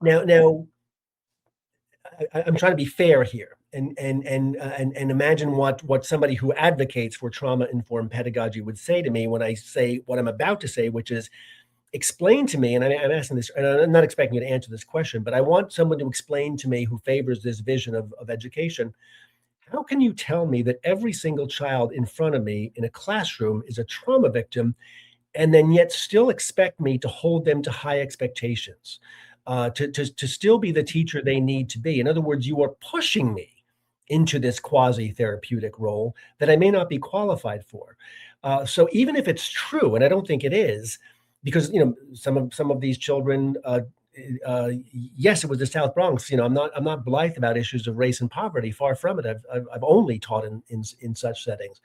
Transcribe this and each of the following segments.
Now, I'm trying to be fair here, and imagine what somebody who advocates for trauma-informed pedagogy would say to me when I say what I'm about to say, which is, explain to me, and I'm asking this, and I'm not expecting you to answer this question, but I want someone to explain to me who favors this vision of education. How can you tell me that every single child in front of me in a classroom is a trauma victim, and then yet still expect me to hold them to high expectations, to still be the teacher they need to be? In other words, you are pushing me into this quasi-therapeutic role that I may not be qualified for. So even if it's true, and I don't think it is, because some of these children, yes, it was the South Bronx. I'm not blithe about issues of race and poverty. Far from it. I've only taught in such settings.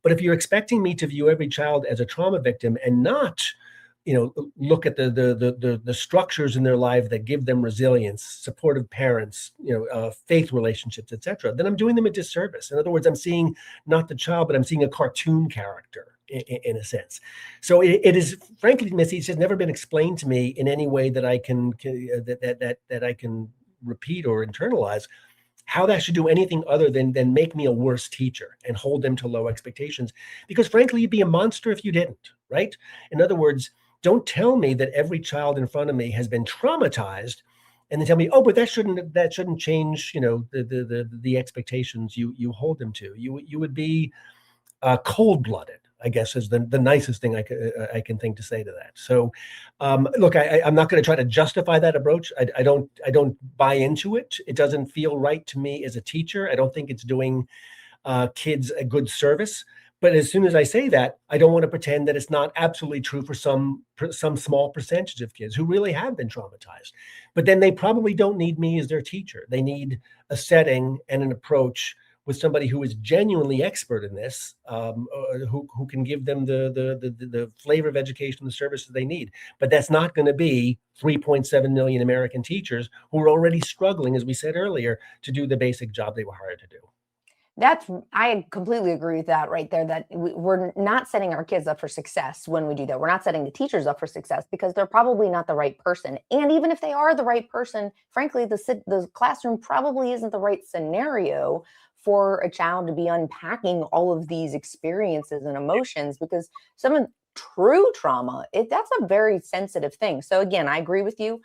But if you're expecting me to view every child as a trauma victim and not, look at the structures in their life that give them resilience, supportive parents, faith relationships, etc., then I'm doing them a disservice. In other words, I'm seeing not the child, but I'm seeing a cartoon character in a sense. So it is, frankly, Missy, it's just never been explained to me in any way that I can that I can repeat or internalize how that should do anything other than make me a worse teacher and hold them to low expectations. Because frankly, you'd be a monster if you didn't, right? In other words, don't tell me that every child in front of me has been traumatized and then tell me, oh, but that shouldn't change, the expectations you hold them to. You would be cold-blooded, I guess, is the nicest thing I can think to say to that. So, look, I'm not going to try to justify that approach. I don't buy into it. It doesn't feel right to me as a teacher. I don't think it's doing kids a good service. But as soon as I say that, I don't want to pretend that it's not absolutely true for some small percentage of kids who really have been traumatized. But then they probably don't need me as their teacher. They need a setting and an approach with somebody who is genuinely expert in this, who can give them the flavor of education, the services they need. But that's not going to be 3.7 million American teachers who are already struggling, as we said earlier, to do the basic job they were hired to do. I completely agree with that right there, that we're not setting our kids up for success when we do that. We're not setting the teachers up for success because they're probably not the right person. And even if they are the right person, frankly, the classroom probably isn't the right scenario for a child to be unpacking all of these experiences and emotions, because some of true trauma, that's a very sensitive thing. So again, I agree with you.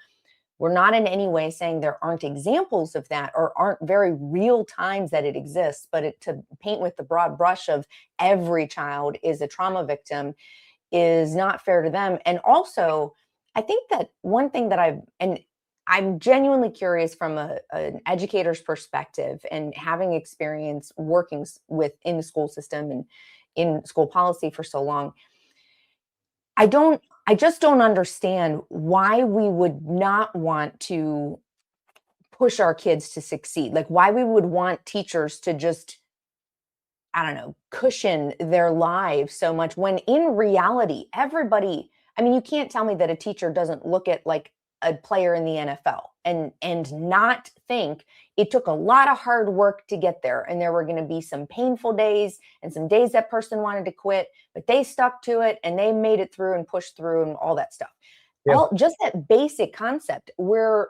We're not in any way saying there aren't examples of that or aren't very real times that it exists, but to paint with the broad brush of every child is a trauma victim is not fair to them. And also, I think that one thing that I'm genuinely curious from an educator's perspective and having experience working in the school system and in school policy for so long, I just don't understand why we would not want to push our kids to succeed. Like why we would want teachers to just, I don't know, cushion their lives so much when in reality, everybody, I mean, you can't tell me that a teacher doesn't look at like a player in the NFL and not think it took a lot of hard work to get there. And there were going to be some painful days and some days that person wanted to quit, but they stuck to it and they made it through and pushed through and all that stuff. Yeah. Just that basic concept, we're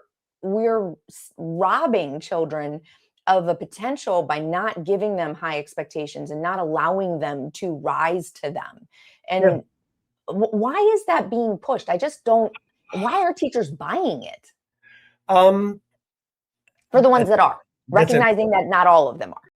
robbing children of a potential by not giving them high expectations and not allowing them to rise to them. And Yeah. why is that being pushed? I just don't. Why are teachers buying it? Um, For the ones that are, recognizing that not all of them are.